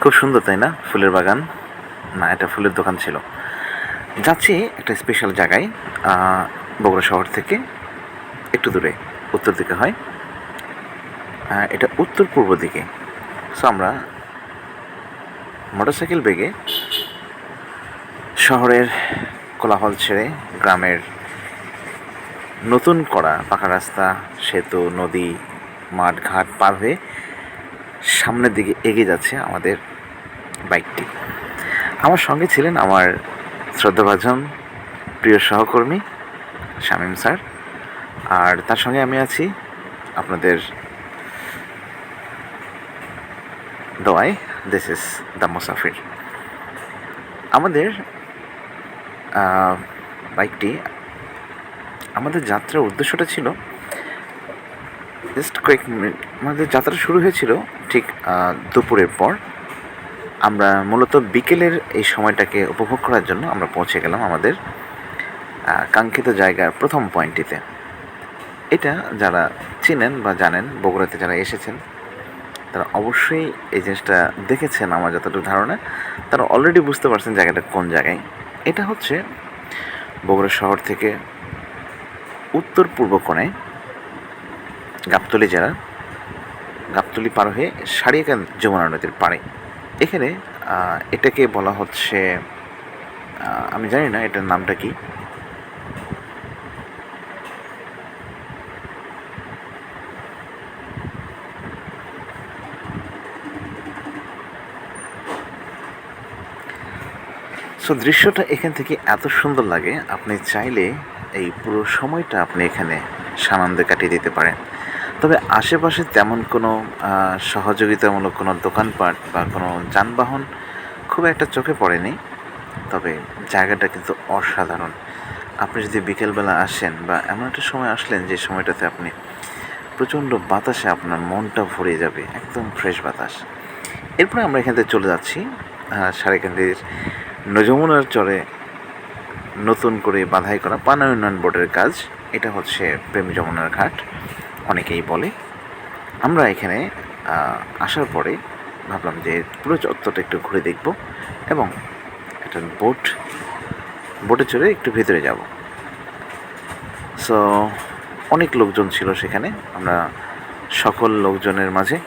খুব সুন্দর, তাই না? ফুলের বাগান, না এটা ফুলের দোকান ছিল। যাচ্ছি একটা স্পেশাল জায়গায়, বগুড়া শহর থেকে একটু দূরে, উত্তর দিকে হয়। এটা উত্তর পূর্ব দিকে। সো আমরা মোটরসাইকেল বেগে শহরের কোলাহল ছেড়ে গ্রামের নতুন করা পাকা রাস্তা, সেতু, নদী, মাঠ, ঘাট পার হয়ে সামনের দিকে এগিয়ে যাচ্ছে আমাদের বাইকটি। আমার সঙ্গে ছিলেন আমার শ্রদ্ধাভাজন প্রিয় সহকর্মী শামীম স্যার, আর তার সঙ্গে আমি আছি আপনাদের দোয়ায়, দিস ইজ দ্য মুসাফির। আমাদের বাইকটি, আমাদের যাত্রার উদ্দেশ্যটা ছিল জাস্ট কয়েক মিনিট। আমাদের যাত্রা শুরু হয়েছিল ঠিক দুপুরের পর। আমরা মূলত বিকেলের এই সময়টাকে উপভোগ করার জন্য আমরা পৌঁছে গেলাম আমাদের কাঙ্ক্ষিত জায়গার প্রথম পয়েন্টটিতে। এটা যারা চিনেন বা জানেন, বগুড়াতে যারা এসেছেন তারা অবশ্যই এই জিনিসটা দেখেছেন। আমার যতটুকু ধারণা, তারা অলরেডি বুঝতে পারছেন জায়গাটা কোন জায়গায়। এটা হচ্ছে বগুড়া শহর থেকে উত্তর পূর্ব কোণে গাবতলী জেলা, গাবতলী পার হয়ে সারিয়াকান যমুনা নদীর পাড়ে। এখানে এটাকে বলা হচ্ছে, আমি জানি না এটার নামটা কি। সো দৃশ্যটা এখান থেকে এত সুন্দর লাগে, আপনি চাইলে এই পুরো সময়টা আপনি এখানে সানন্দে কাটিয়ে দিতে পারেন। তবে আশেপাশে তেমন কোনো সহযোগিতামূলক কোনো দোকানপাট বা কোনো যানবাহন খুব একটা চোখে পড়েনি। তবে জায়গাটা কিন্তু অসাধারণ। আপনি যদি বিকেলবেলা আসেন বা এমন একটা সময় আসলেন যে সময়টাতে আপনি প্রচণ্ড বাতাসে আপনার মনটা ভরে যাবে, একদম ফ্রেশ বাতাস। এরপরে আমরা এখান থেকে চলে যাচ্ছি সারেকান্দির যমুনার চরে নতুন করে বাঁধাই করা পানি উন্নয়ন বোর্ডের কাজ। এটা হচ্ছে প্রেম যমুনার ঘাট অনেকেই বলে। আমরা এখানে আসার পরে ভাবলাম যে পুরো চত্বরটা একটু ঘুরে দেখব এবং একটা বোটে চড়ে একটু ভেতরে যাব। সো অনেক লোকজন ছিল সেখানে, আমরা সকল লোকজনের মাঝে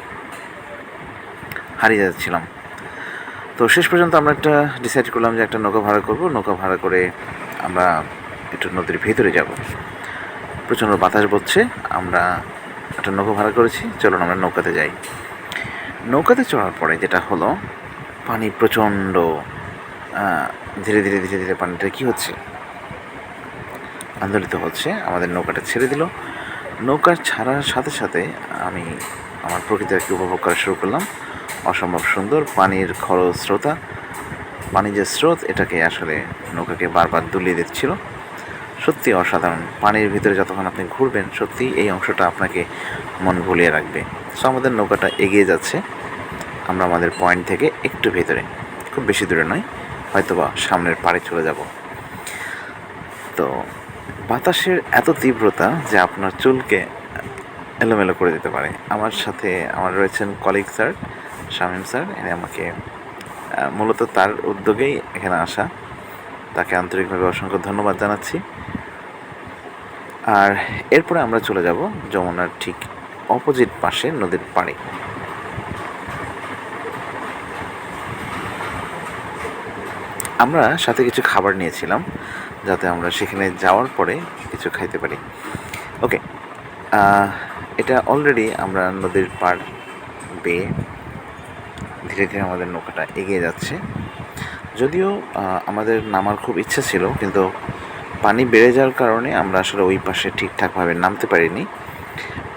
হারিয়ে যাচ্ছিলাম। তো শেষ পর্যন্ত আমরা একটা ডিসাইড করলাম যে একটা নৌকা ভাড়া করব। নৌকা ভাড়া করে আমরা একটু নদীর ভেতরে যাব। প্রচণ্ড বাতাস বচ্ছে, আমরা একটা নৌকা ভাড়া করেছি, চলুন আমরা নৌকাতে যাই। নৌকাতে চড়ার পরে যেটা হলো, পানি প্রচণ্ড ধীরে ধীরে ধীরে ধীরে পানিটা কী হচ্ছে, আন্দোলিত হচ্ছে। আমাদের নৌকাটা ছেড়ে দিল। নৌকা ছাড়ার সাথে সাথে আমি আমার প্রকৃতিকে উপভোগ করা শুরু করলাম। অসম্ভব সুন্দর পানির খরস্রোতা, পানি যে স্রোত, এটাকে আসলে নৌকাকে বারবার দুলিয়ে দিচ্ছিল। সত্যি অসাধারণ। পানির ভিতরে যতক্ষণ আপনি ঘুরবেন, সত্যি এই অংশটা আপনাকে মন ভুলিয়ে রাখবে। সো আমাদের নৌকাটা এগিয়ে যাচ্ছে। আমরা আমাদের পয়েন্ট থেকে একটু ভেতরে, খুব বেশি দূরে নয়, হয়তোবা সামনের পাড়ে চলে যাব। তো বাতাসের এত তীব্রতা যে আপনার চুলকে এলোমেলো করে দিতে পারে। আমার সাথে আমার রয়েছেন কলিগ স্যার শামীম স্যার, এনে আমাকে মূলত তার উদ্যোগেই এখানে আসা, তাকে আন্তরিকভাবে অসংখ্য ধন্যবাদ জানাচ্ছি। আর এরপরে আমরা চলে যাব যমুনার ঠিক অপোজিট পাশে নদীর পাড়ে। আমরা সাথে কিছু খাবার নিয়েছিলাম যাতে আমরা সেখানে যাওয়ার পরে কিছু খাইতে পারি। ওকে, এটা অলরেডি আমরা নদীর পাড় বেয়ে ধীরে ধীরে আমাদের নৌকাটা এগিয়ে যাচ্ছে। যদিও আমাদের নামার খুব ইচ্ছা ছিল, কিন্তু পানি বেড়ে যাওয়ার কারণে আমরা আসলে ওই পাশে ঠিকঠাকভাবে নামতে পারিনি।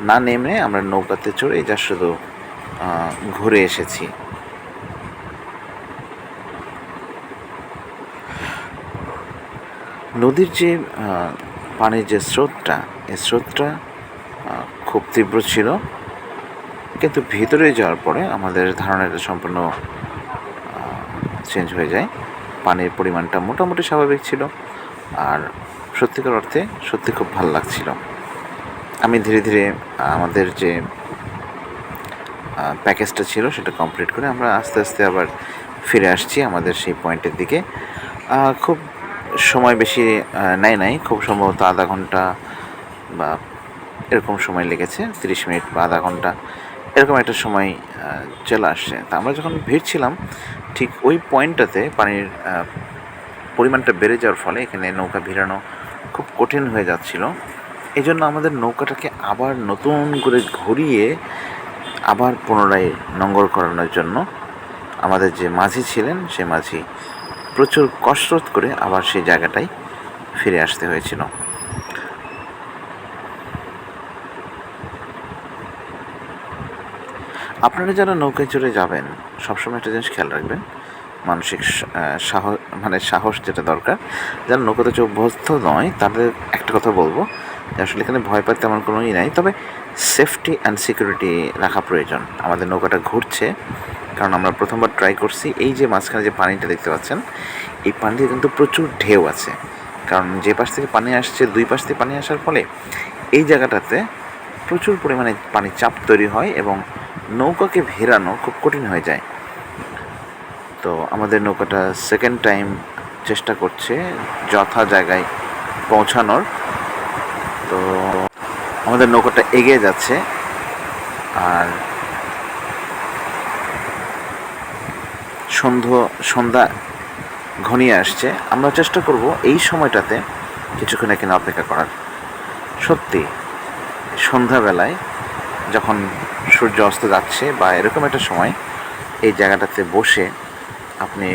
না নেমে আমরা নৌকাতে চড়ে যা শুধু ঘুরে এসেছি। নদীর যে পানির যে স্রোতটা, এই স্রোতটা খুব তীব্র ছিল, কিন্তু ভিতরে যাওয়ার পরে আমাদের ধারণাটা সম্পূর্ণ চেঞ্জ হয়ে যায়। পানির পরিমাণটা মোটামুটি স্বাভাবিক ছিল, আর সত্যিকার অর্থে সত্যি খুব ভালো লাগছিল। আমি ধীরে ধীরে আমাদের যে প্যাকেজটা ছিল সেটা কমপ্লিট করে আমরা আস্তে আস্তে আবার ফিরে আসছি আমাদের সেই পয়েন্টের দিকে। খুব সময় বেশি নাই, খুব সম্ভবত আধা ঘন্টা বা এরকম সময় লেগেছে, 30 মিনিট বা আধা ঘন্টা এরকম একটা সময় চলে আসছে। তা আমরা যখন ভিড়ছিলাম ঠিক ওই পয়েন্টটাতে পানির পরিমাণটা বেড়ে যাওয়ার ফলে এখানে নৌকা ভিড়ানো খুব কঠিন হয়ে যাচ্ছিল। এই জন্য আমাদের নৌকাটাকে আবার নতুন করে ঘুরিয়ে আবার পুনরায় নোঙর করানোর জন্য আমাদের যে মাঝি ছিলেন সে মাঝি প্রচুর কসরত করে আবার সেই জায়গাটায় ফিরে আসতে হয়েছিল। আপনারা যারা নৌকায় চড়ে যাবেন সবসময় একটা জিনিস খেয়াল রাখবেন, মানসিক সাহস যেটা দরকার। যারা নৌকাতে চড়ে অভ্যস্ত নয় তাদের একটা কথা বলবো যে আসলে এখানে ভয় পাওয়ার তেমন কোনো নাই, তবে সেফটি অ্যান্ড সিকিউরিটি রাখা প্রয়োজন। আমাদের নৌকাটা ঘুরছে কারণ আমরা প্রথমবার ট্রাই করছি। এই যে মাঝখানে যে পানিটা দেখতে পাচ্ছেন এই পানিতে কিন্তু প্রচুর ঢেউ আছে, কারণ যে পাশ থেকে পানি আসছে দুই পাশ থেকে পানি আসার ফলে এই জায়গাটাতে প্রচুর পরিমাণে পানির চাপ তৈরি হয় এবং নৌকাকে ভেরানো খুব কঠিন হয়ে যায়। তো আমাদের নৌকাটা সেকেন্ড টাইম চেষ্টা করছে যথা জায়গায় পৌঁছানোর। তো আমাদের নৌকাটা এগিয়ে যাচ্ছে আর সন্ধ্যা ঘনিয়ে আসছে। আমরা চেষ্টা করব এই সময়টাতে কিছুক্ষণ এখানে অপেক্ষা করার। সত্যি সন্ধ্যাবেলায় যখন সূর্য অস্ত যাচ্ছে বা এরকম একটা সময় এই জায়গাটাতে বসে আপনি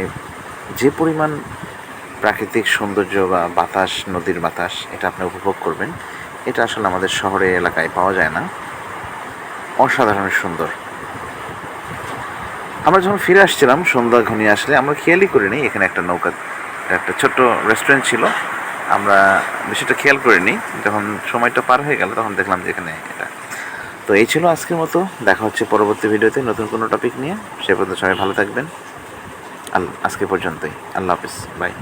যে পরিমাণ প্রাকৃতিক সৌন্দর্য বা বাতাস, নদীর বাতাস, এটা আপনি উপভোগ করবেন, এটা আসলে আমাদের শহরের এলাকায় পাওয়া যায় না। অসাধারণ সুন্দর। আমরা যখন ফিরে আসছিলাম সন্ধ্যা ঘনিয়ে আসলে আমরা খেয়ালই করিনি এখানে একটা নৌকা, একটা ছোট্ট রেস্টুরেন্ট ছিল। আমরা বিষয়টা খেয়াল করিনি, যখন সময়টা পার হয়ে গেল তখন দেখলাম যে এখানে এটা। তো এই ছিল আজকের মতো, দেখা হচ্ছে পরবর্তী ভিডিওতে নতুন কোনো টপিক নিয়ে। সে পর্যন্ত সবাই ভালো থাকবেন। আজকে পর্যন্তই, আল্লাহ হাফিজ, বাই।